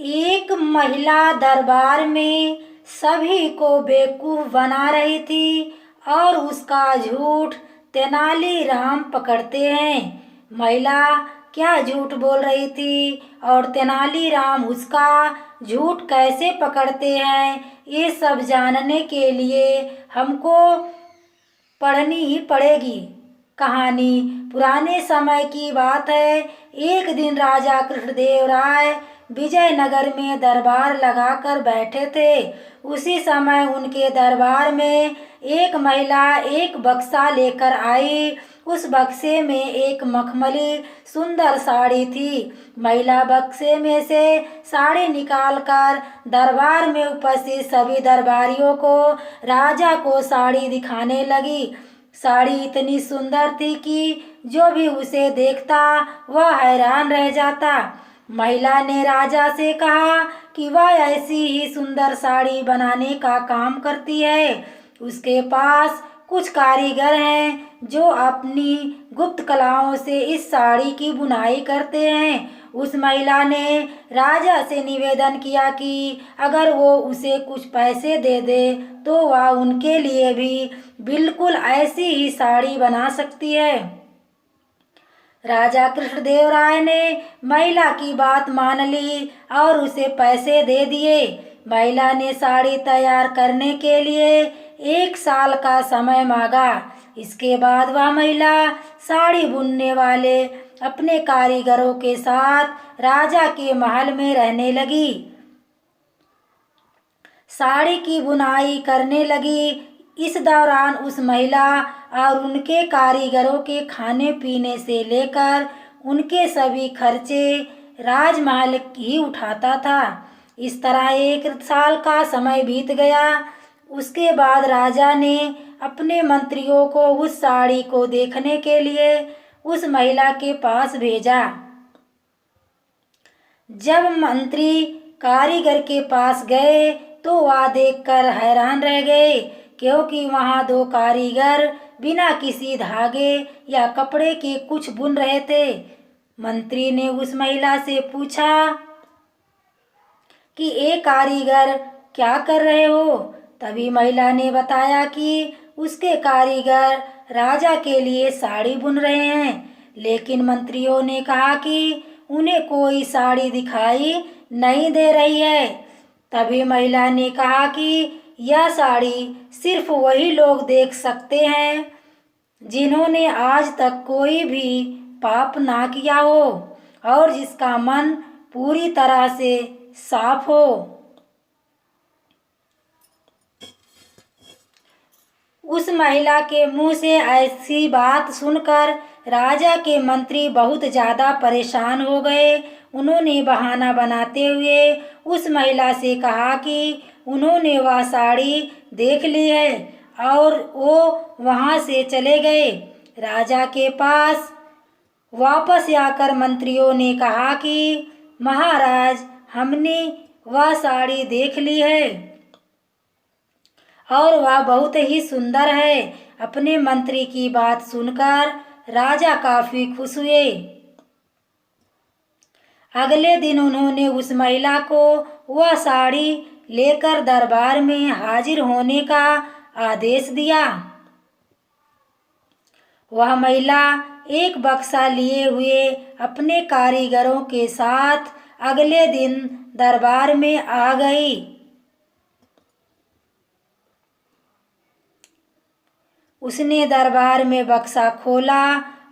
एक महिला दरबार में सभी को बेवकूफ बना रही थी और उसका झूठ तेनालीराम पकड़ते हैं। महिला क्या झूठ बोल रही थी और तेनालीराम उसका झूठ कैसे पकड़ते हैं, ये सब जानने के लिए हमको पढ़नी ही पड़ेगी। कहानी पुराने समय की बात है। एक दिन राजा कृष्णदेव राय विजयनगर में दरबार लगाकर बैठे थे। उसी समय उनके दरबार में एक महिला एक बक्सा लेकर आई। उस बक्से में एक मखमली सुंदर साड़ी थी। महिला बक्से में से साड़ी निकालकर दरबार में उपस्थित सभी दरबारियों को राजा को साड़ी दिखाने लगी। साड़ी इतनी सुंदर थी कि जो भी उसे देखता वह हैरान रह जाता। महिला ने राजा से कहा कि वह ऐसी ही सुंदर साड़ी बनाने का काम करती है। उसके पास कुछ कारीगर हैं जो अपनी गुप्त कलाओं से इस साड़ी की बुनाई करते हैं। उस महिला ने राजा से निवेदन किया कि अगर वो उसे कुछ पैसे दे दे तो वह उनके लिए भी बिल्कुल ऐसी ही साड़ी बना सकती है। राजा कृष्णदेव राय ने महिला की बात मान ली और उसे पैसे दे दिए। महिला ने साड़ी तैयार करने के लिए 1 साल का समय मांगा। इसके बाद वह महिला साड़ी बुनने वाले अपने कारीगरों के साथ राजा के महल में रहने लगी। साड़ी की बुनाई करने लगी। इस दौरान उस महिला और उनके कारीगरों के खाने पीने से लेकर उनके सभी खर्चे राजमहल ही उठाता था। इस तरह 1 साल का समय बीत गया। उसके बाद राजा ने अपने मंत्रियों को उस साड़ी को देखने के लिए उस महिला के पास भेजा। जब मंत्री कारीगर के पास गए तो वह देखकर हैरान रह गए, क्योंकि वहाँ 2 कारीगर बिना किसी धागे या कपड़े के कुछ बुन रहे थे। मंत्री ने उस महिला से पूछा कि ए कारीगर, क्या कर रहे हो? तभी महिला ने बताया कि उसके कारीगर राजा के लिए साड़ी बुन रहे हैं, लेकिन मंत्रियों ने कहा कि उन्हें कोई साड़ी दिखाई नहीं दे रही है। तभी महिला ने कहा कि यह साड़ी सिर्फ वही लोग देख सकते हैं जिन्होंने आज तक कोई भी पाप ना किया हो और जिसका मन पूरी तरह से साफ हो। उस महिला के मुंह से ऐसी बात सुनकर राजा के मंत्री बहुत ज़्यादा परेशान हो गए। उन्होंने बहाना बनाते हुए उस महिला से कहा कि उन्होंने वह साड़ी देख ली है और वो वहाँ से चले गए। राजा के पास वापस आकर मंत्रियों ने कहा कि महाराज, हमने वह साड़ी देख ली है और वह बहुत ही सुंदर है। अपने मंत्री की बात सुनकर राजा काफी खुश हुए। अगले दिन उन्होंने उस महिला को वह साड़ी लेकर दरबार में हाजिर होने का आदेश दिया। वह महिला एक बक्सा लिए हुए अपने कारीगरों के साथ अगले दिन दरबार में आ गई। उसने दरबार में बक्सा खोला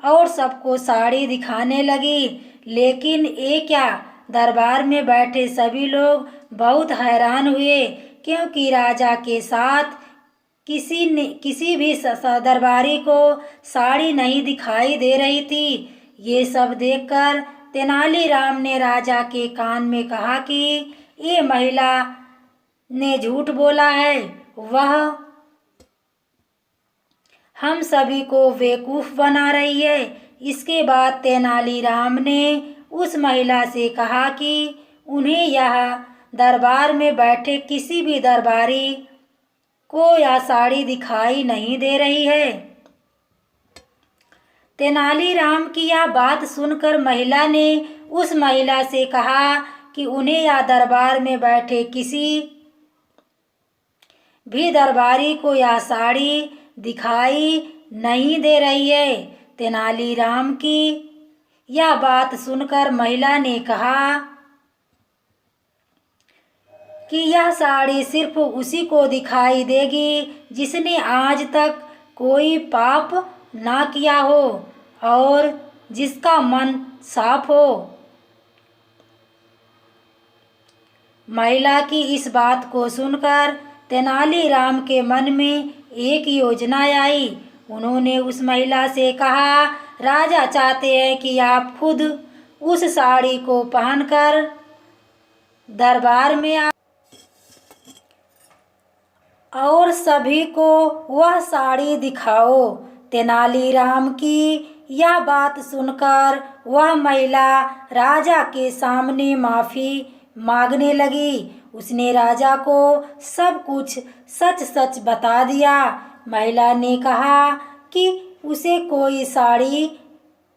और सबको साड़ी दिखाने लगी, लेकिन ये क्या, दरबार में बैठे सभी लोग बहुत हैरान हुए, क्योंकि राजा के साथ किसी भी दरबारी को साड़ी नहीं दिखाई दे रही थी। ये सब देखकर तेनालीराम ने राजा के कान में कहा कि ये महिला ने झूठ बोला है, वह हम सभी को बेवकूफ़ बना रही है। इसके बाद तेनालीराम ने उस महिला से कहा कि उन्हें यह दरबार में बैठे किसी भी दरबारी को यह साड़ी दिखाई नहीं दे रही है। तेनालीराम की यह बात सुनकर महिला ने उस महिला से कहा कि उन्हें या दरबार में बैठे किसी भी दरबारी को यह साड़ी दिखाई नहीं दे रही है। तेनालीराम की यह बात सुनकर महिला ने कहा कि यह साड़ी सिर्फ उसी को दिखाई देगी जिसने आज तक कोई पाप ना किया हो और जिसका मन साफ हो। महिला की इस बात को सुनकर तेनालीराम के मन में एक योजना आई। उन्होंने उस महिला से कहा, राजा चाहते हैं कि आप खुद उस साड़ी को पहनकर दरबार में आ और सभी को वह साड़ी दिखाओ। तेनालीराम की यह बात सुनकर वह महिला राजा के सामने माफ़ी मांगने लगी। उसने राजा को सब कुछ सच सच बता दिया। महिला ने कहा कि उसे कोई साड़ी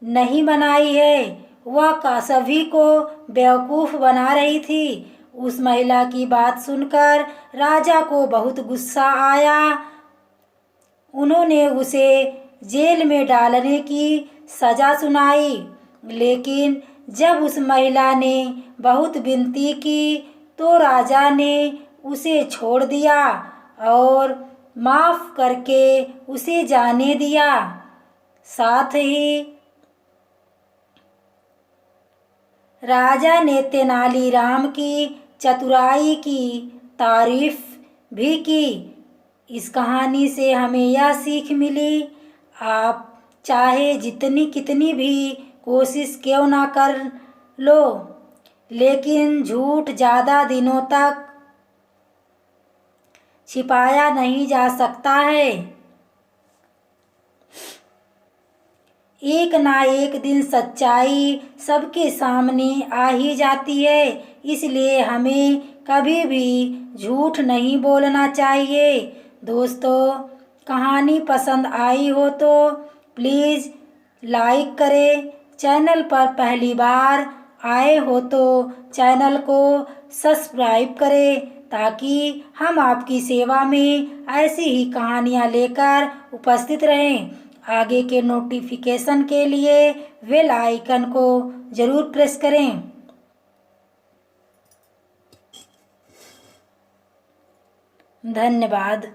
नहीं बनाई है, वह का सभी को बेवकूफ़ बना रही थी। उस महिला की बात सुनकर राजा को बहुत गुस्सा आया। उन्होंने उसे जेल में डालने की सज़ा सुनाई। लेकिन जब उस महिला ने बहुत विनती की तो राजा ने उसे छोड़ दिया और माफ़ करके उसे जाने दिया। साथ ही राजा ने तेनालीराम की चतुराई की तारीफ भी की। इस कहानी से हमें यह सीख मिली, आप चाहे जितनी कितनी भी कोशिश क्यों ना कर लो, लेकिन झूठ ज़्यादा दिनों तक छिपाया नहीं जा सकता है। एक ना एक दिन सच्चाई सबके सामने आ ही जाती है। इसलिए हमें कभी भी झूठ नहीं बोलना चाहिए। दोस्तों, कहानी पसंद आई हो तो प्लीज़ लाइक करें। चैनल पर पहली बार आए हो तो चैनल को सब्सक्राइब करें ताकि हम आपकी सेवा में ऐसी ही कहानियाँ लेकर उपस्थित रहें। आगे के नोटिफिकेशन के लिए बेल आइकन को ज़रूर प्रेस करें। धन्यवाद।